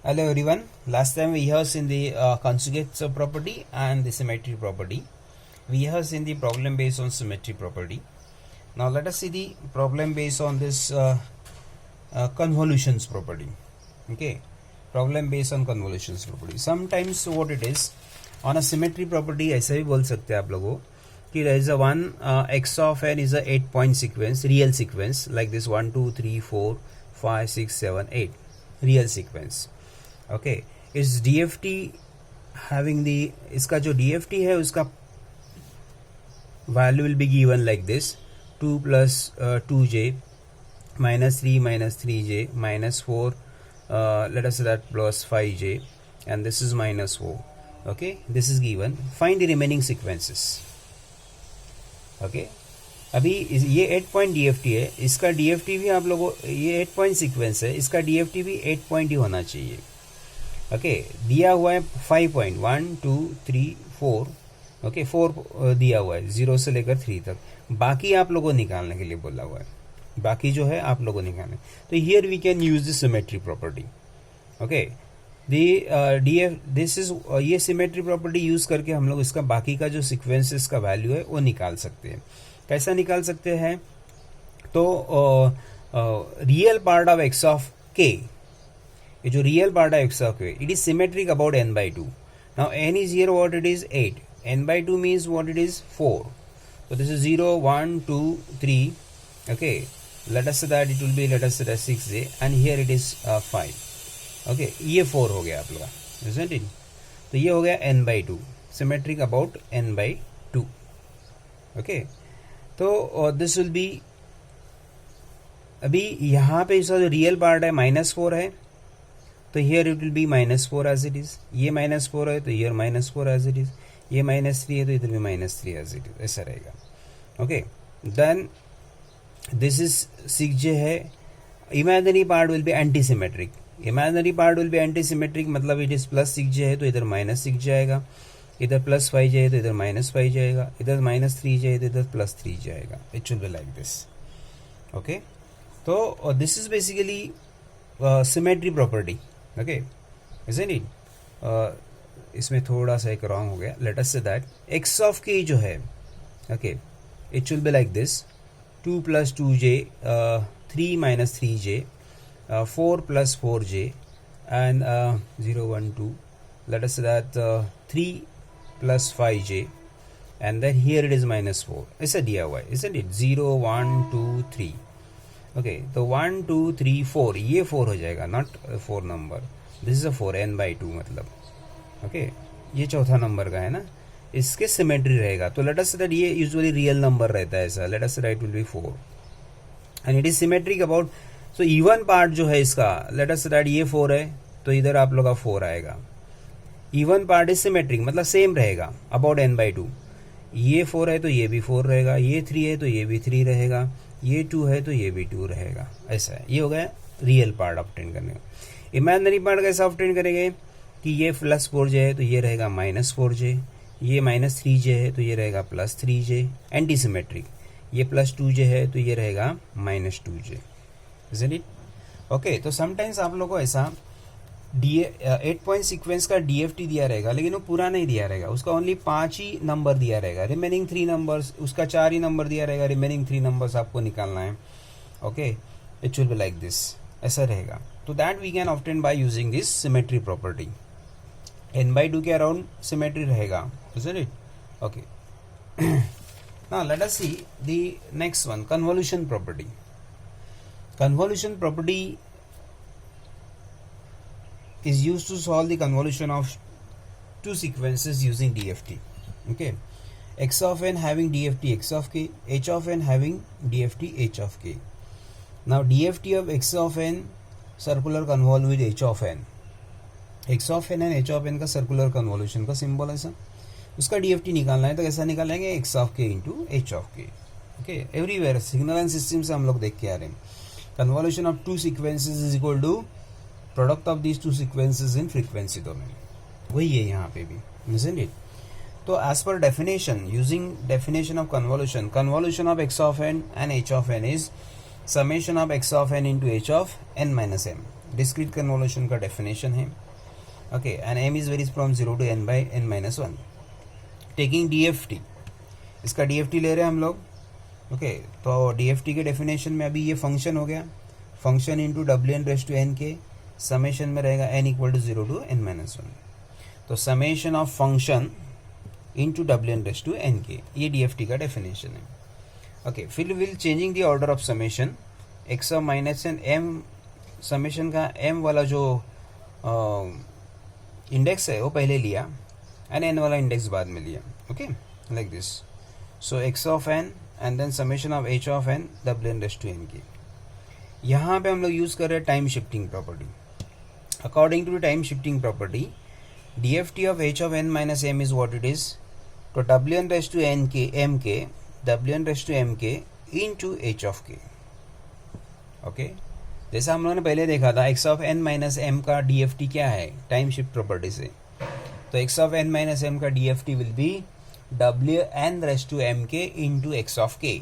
Hello everyone. Last time we have seen the conjugate property and the symmetry property. We have seen the problem based on symmetry property. Now let us see the problem based on this convolutions property. Okay, problem based on convolutions property. Sometimes what it is on a symmetry property ऐसे भी बोल सकते हैं आप लोगों कि there is a one x of n is a 8-point sequence, real sequence like this 1 2 3 4 5 6 7 8 real sequence. Okay इस DFT having the इसका जो DFT है उसका value will be given like this 2 + 2j -3 - 3j -4 let us say that +5j and this is -4. okay, this is given. Find the remaining sequences. okay, अभी ये 8 point DFT है, इसका DFT भी आप लोगों ये 8 पॉइंट सीक्वेंस है, इसका DFT भी 8 पॉइंट ही होना चाहिए. ओके दिया हुआ है 5 पॉइंट 1 2 3 4. ओके 4 दिया हुआ है 0 से लेकर 3 तक. बाकी आप लोगों को निकालने के लिए बोला हुआ है, बाकी जो है आप लोगों को निकालने. तो here we can use the symmetry property. Okay this is ये सिमेट्री प्रॉपर्टी यूज करके हम लोग इसका बाकी का जो सिक्वेंसेस का वैल्यू है वो निकाल सकते हैं. कैसा निकाल सकते हैं? तो real part of x of के, ये जो रियल पार्ट है एक्स ऑफ के, it is symmetric about n/2. Now n is here what it is 8, n/2 means what it is 4. so this is 0 1 2 3. okay, let us say that it will be, let us say that 6j and here it is 5. okay, ये 4 हो गया आप लोग, isn't it? तो ये हो गया n/2, symmetric about n/2. okay, तो दिस विल बी, अभी यहाँ पे इसका जो रियल पार्ट है -4 है, तो here it will be -4 as it is. ये -4 है तो हियर -4 एज इट इज. ये -3 है तो इधर भी -3 एज इट इज. ऐसा रहेगा. Okay then this is 6j है. Imaginary part will be anti symmetric. Imaginary part will be anti symmetric मतलब इट इज +6j है तो इधर -6j आएगा, इधर +5j है तो इधर -5 जाएगा, इधर -3j है तो इधर +3 जाएगा. It will be like this. Okay तो this is basically symmetry property. Okay isn't it? इसमें थोड़ा सा एक रॉन्ग हो गया. Let us say that x of k जो है, okay it will be like this 2 + 2j 3 - 3j 4 + 4j and 0 1 2. let us say that 3 + 5j and then here it is -4. ऐसा दिया हुआ है, isn't it? 0 1 2 3. ओके तो 1 2 3 4 ये 4 हो जाएगा, not 4 number. This is a 4 n/2 मतलब. ओके ये चौथा नंबर का है ना, इसके सिमेट्री रहेगा. तो लेट अस से दैट ये यूजुअली रियल नंबर रहता है ऐसा. Let us say that will be 4 and it is symmetric about. So even part जो है इसका, लेट अस से दैट ये 4 है तो इधर आप लोग का 4 आएगा. इवन पार्ट इज सिमेट्रिक मतलब सेम रहेगा अबाउट n/2. ये 4 है तो ये भी 4 रहेगा, ये 3 है तो ये भी 3 रहेगा, ये 2 है तो ये भी 2 रहेगा. ऐसा है. ये हो गया रियल पार्ट ऑब्टेन करने का. इमेजिनरी पार्ट कैसे ऑब्टेन करेंगे कि ये +4j है तो ये रहेगा -4j, ये -3j है तो ये रहेगा +3j, एंटी सिमेट्रिक. ये +2j है तो ये रहेगा -2j. isn't it? ओके तो समटाइम्स आप लोगों को ऐसा 8 पॉइंट सीक्वेंस का DFT दिया रहेगा लेकिन वो पूरा नहीं दिया रहेगा, उसका ओनली 5 ही नंबर दिया रहेगा. रिमेनिंग 3 नंबर्स, उसका 4 ही नंबर दिया रहेगा, रिमेनिंग 3 नंबर्स आपको निकालना है. Okay it will be like this. ऐसा रहेगा. तो that we can obtain by using this symmetry property. n/2 के अराउंड सिमेट्री रहेगा, isn't it? okay now let us see the next one, convolution property. Convolution property is used to solve the convolution of two sequences using DFT. okay, x of n having DFT x of k, h of n having DFT h of k. now DFT of x of n circular convolve with h of n. x of n and h of n का circular convolution का symbol है sir, उसका DFT निकालना है. तो कैसा निकालेंगे? x of k into h of k. Okay everywhere signal and system से हम लोग देख के आ रहे हैं. Convolution of two sequences is equal to product of these two sequences in frequency domain. वही है यहाँ पे भी, isn't it? तो as per definition, using definition of convolution, convolution of x of n and h of n is summation of x of n into h of n minus m. Discrete convolution का definition है. Okay, and m is varies from 0 to n by n-1. Taking DFT, इसका DFT ले रहे हैं हम लोग. Okay, तो DFT के डेफिनेशन में अभी ये फंक्शन हो गया, फंक्शन इंटू Wn के समेशन में रहेगा n equal to 0 to n-1. तो summation of function into Wn के, ये DFT का डेफिनेशन है. ओके, फिर will changing the order of summation x of minus n m, summation का m वाला जो इंडेक्स है वो पहले लिया एंड n वाला इंडेक्स बाद में लिया. Okay, like this. So x of n and then summation of h of n Wn की. यहाँ पे हम लोग यूज कर रहे हैं time shifting property. According to time shifting property, DFT of h of n minus m is what it is. तो Wn के m के Wn के into h of k. Okay, जैसा हम लोगों ने पहले देखा था x of n minus m का DFT क्या है टाइम शिफ्ट प्रॉपर्टी से. तो x of n minus m का DFT विल बी Wn के इंटू x ऑफ k.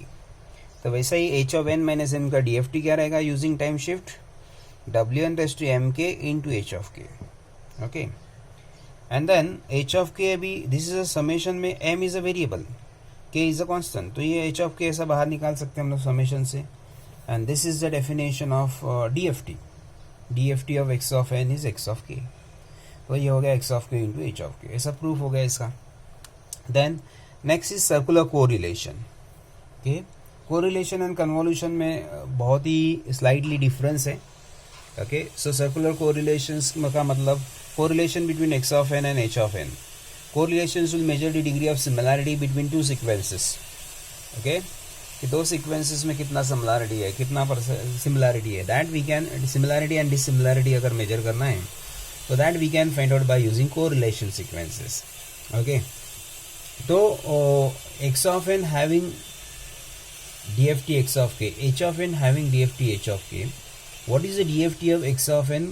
तो वैसा ही h of n minus m का DFT क्या रहेगा यूजिंग टाइम शिफ्ट, Wn के into h of k. Okay, and then h of k अभी दिस इज अ समेशन में m is a variable, k is a constant. तो ये h of k ऐसा बाहर निकाल सकते हैं हम लोग समेशन से. And this is the definition of DFT of x of n is x of k. तो ये हो गया x of k into h of k. ऐसा प्रूफ हो गया इसका. Then next is circular correlation. Okay, correlation and convolution में बहुत ही स्लाइटली डिफरेंस है. ओके, सो सर्कुलर कोरिलेशंस का मतलब correlation between x of n and h of n. Correlations will measure the degree of similarity between two sequences. Okay, कि दो sequences में कितना सिमिलैरिटी है, कितना सिमिलैरिटी है, that we can, similarity and dissimilarity अगर मेजर करना है तो that we can find out by using correlation sequences. Okay, तो x of n having DFT x of k, h of n having DFT h of k. What is the DFT of x of n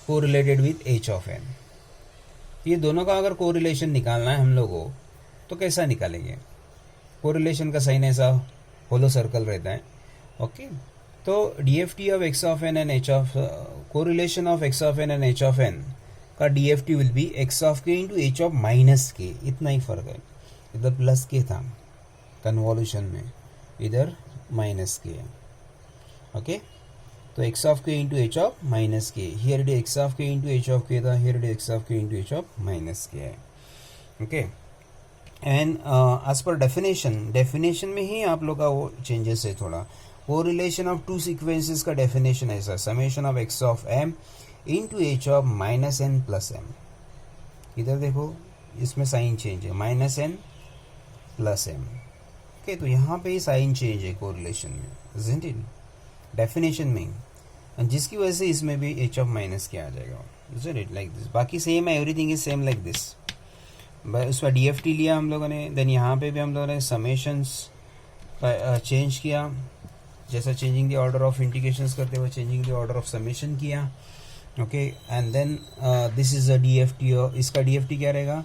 correlated with h of n? ये दोनों का अगर correlation निकालना है हम लोगों को तो कैसा निकालेंगे. कोरिलेशन का साइन ऐसा होलो सर्कल रहता है. ओके, तो DFT of x of n and h of, correlation of x of n and h of n का DFT will B x of k into h of minus k. इतना ही फर्क है. इधर plus k था convolution में, इधर minus k. Okay, तो x of k into h of minus k. Here it is x of k into h of k था, here it is x of k into h of minus k है. Okay, and as per definition में ही आप लोग का वो changes है थोड़ा. कोरिलेशन ऑफ टू सीक्वेंसेस का डेफिनेशन ऐसा, summation of x of m into h of minus n plus m. इधर देखो इसमें साइन चेंज है, minus n plus m. Okay, तो यहाँ पे ही साइन चेंज है कोरिलेशन में, isn't it? डेफिनेशन में, जिसकी वजह से इसमें भी h ऑफ माइनस क्या आ जाएगा, isn't it? Like this. बाकी सेम है, everything is same like this. उसका DFT लिया हम लोगों ने. देन यहाँ पे भी हम लोगों ने समेशंस का चेंज किया, जैसा changing the order of integrations करते हुए changing the order of summation किया. Okay, and then this is the DFT. इसका DFT क्या रहेगा,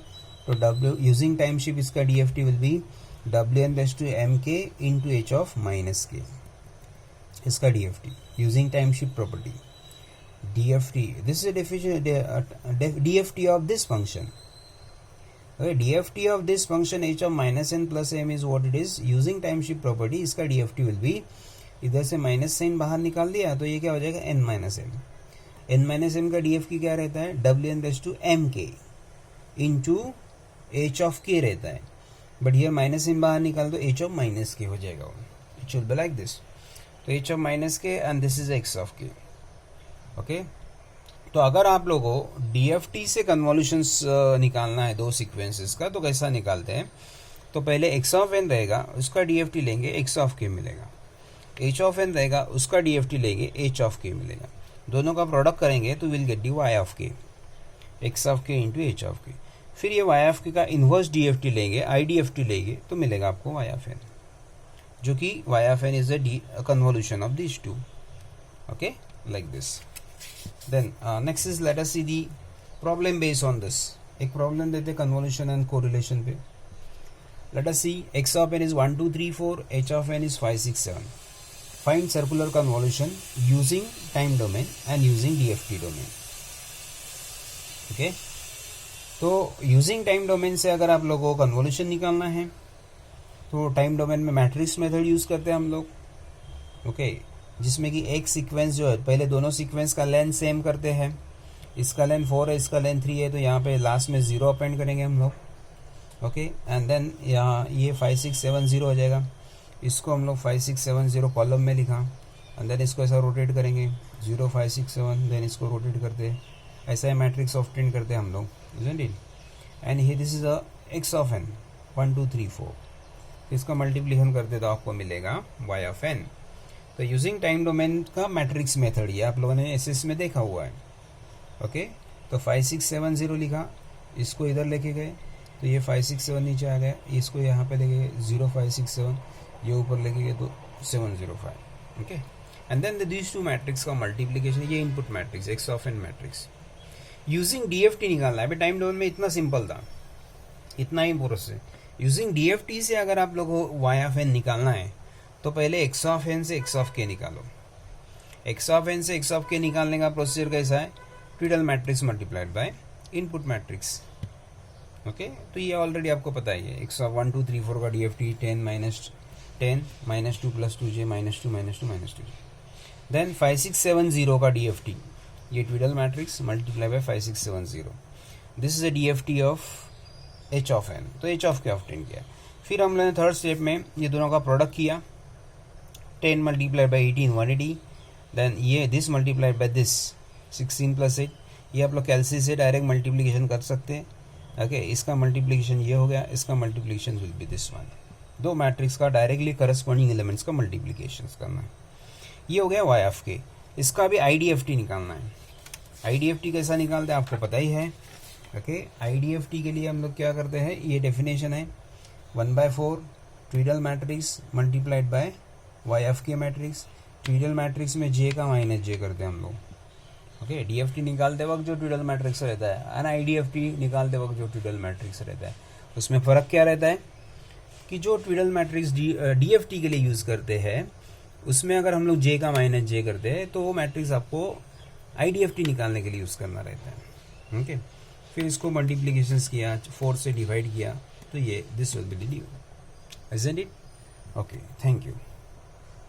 तो W यूजिंग टाइम शिफ्ट इसका DFT will be Wn/m k into h of minus k. इसका DFT using time shift property. DFT, this is DFT of this function. Okay, DFT of this function h of minus n plus m is what it is using time shift property. इसका DFT will be, इधर से minus sign बाहर निकाल दिया तो ये क्या हो जाएगा n minus m. n minus m का DFT क्या रहता है, Wn/m k into h of k रहता है. बट ये माइनस m बाहर निकाल तो h of माइनस k हो जाएगा. It will be like this. तो h of minus k and this is x of k. Okay, तो अगर आप लोगों को DFT से कन्वोल्यूशंस निकालना है दो सीक्वेंसेस का, तो कैसा निकालते हैं, तो पहले x ऑफ n रहेगा, उसका DFT लेंगे, x ऑफ k मिलेगा. h ऑफ n रहेगा, उसका DFT लेंगे, h ऑफ k मिलेगा. दोनों का प्रोडक्ट करेंगे तो will get the y of k, x of k into h of k. फिर ये y ऑफ k का इन्वर्स DFT लेंगे, IDFT लेंगे, तो मिलेगा आपको y ऑफ n, जो कि y of n is the convolution of this two. Okay, like this. Then next is let us see the problem based on this. एक problem देते कन्वोल्यूशन एंड कोरिलेशन पे. Let us see x of n is 1 2 3 4, h of n is 5 6 7. Find circular convolution using time domain and using DFT domain. Okay, तो using time domain से अगर आप लोगों को convolution निकालना है तो टाइम डोमेन में मैट्रिक्स मेथड यूज करते हैं हम लोग। ओके, जिसमें कि एक सीक्वेंस जो है, पहले दोनों सीक्वेंस का लेंथ सेम करते हैं, इसका लेंथ 4 है, इसका लेंथ 3 है, तो यहाँ पे लास्ट में 0 अपेंड करेंगे हम लोग। ओके, एंड देन यहाँ ये 5 6 7 0 हो जाएगा, इसको हम लोग 5 6 7 0 कॉलम में लिखा, एंड देन इसको ऐसा रोटेट करेंगे 0 5 6 7, देन इसको रोटेट करते हैं, ऐसा ही मैट्रिक्स ऑब्टेन करते हैं हम लोग, isn't it. And here this is a x of n 1 2 3 4, इसका मल्टीप्लिकेशन करते तो आपको मिलेगा y ऑफ n। तो यूजिंग टाइम डोमेन का मैट्रिक्स मेथड ये आप लोगों ने एसएस में देखा हुआ है। ओके, तो 5 6 7 0 लिखा, इसको इधर लेके गए तो ये 5 6 7 नीचे आ गया, इसको यहाँ पे लेके गए 0 5 6 7, ये ऊपर लेके गए तो 7 0 5। Okay, and then these two matrix का मल्टीप्लिकेशन, ये input matrix x of n matrix. Using DFT निकालना है। अभी टाइम डोमेन में इतना सिंपल था, इतना ही प्रोसेस है। यूजिंग डीएफटी से अगर आप लोगों को y ऑफ n निकालना है तो पहले x ऑफ n से x ऑफ k निकालो। x ऑफ n से x ऑफ k निकालने का प्रोसीजर कैसा है? Twiddle matrix multiplied by input matrix. Okay, तो ये ऑलरेडी आपको पता ही है। x ऑफ 1 2 3 4 का DFT 10 minus 2 plus 2j minus 2 minus 2 minus 2। Then 5 6 7 0 का डीएफटी, ये twiddle matrix multiply by 5 6 7 0। This is a DFT of h of n, तो h of k obtain किया। फिर हम लोगों ने थर्ड स्टेप में ये दोनों का प्रोडक्ट किया, 10 मल्टीप्लाइड बाई 18 180, देन ये this multiplied by this 16 plus 8, ये आप लोग कैलसी से डायरेक्ट मल्टीप्लिकेशन कर सकते हैं। ओके, इसका मल्टीप्लिकेशन ये हो गया, इसका multiplication will be this one. दो मैट्रिक्स का डायरेक्टली करस्पॉन्डिंग एलिमेंट्स का मल्टीप्लिकेशन करना है। ये हो गया y ऑफ k। इसका भी आईडीएफटी निकालना है। आईडीएफटी कैसा निकालते हैं आपको पता ही है। ओके, आईडीएफटी के लिए हम लोग क्या करते हैं, ये डेफिनेशन है 1/4 twiddle matrix multiplied by y of k मैट्रिक्स। ट्विडल मैट्रिक्स में j का माइनस j करते हैं हम लोग। ओके, डीएफटी निकालते वक्त जो ट्विडल मैट्रिक्स रहता है एंड आईडीएफटी निकालते वक्त जो ट्विडल मैट्रिक्स रहता है, उसमें फ़र्क क्या रहता है कि जो ट्विडल मैट्रिक्स डीएफटी के लिए यूज़ करते हैं उसमें अगर हम लोग j का माइनस j करते हैं तो वो मैट्रिक्स आपको आईडीएफटी निकालने के लिए यूज़ करना रहता है। ओके, फिर इसको मल्टीप्लिकेशंस किया, 4 से डिवाइड किया, तो ये this will be the due, isn't it? Okay, thank you.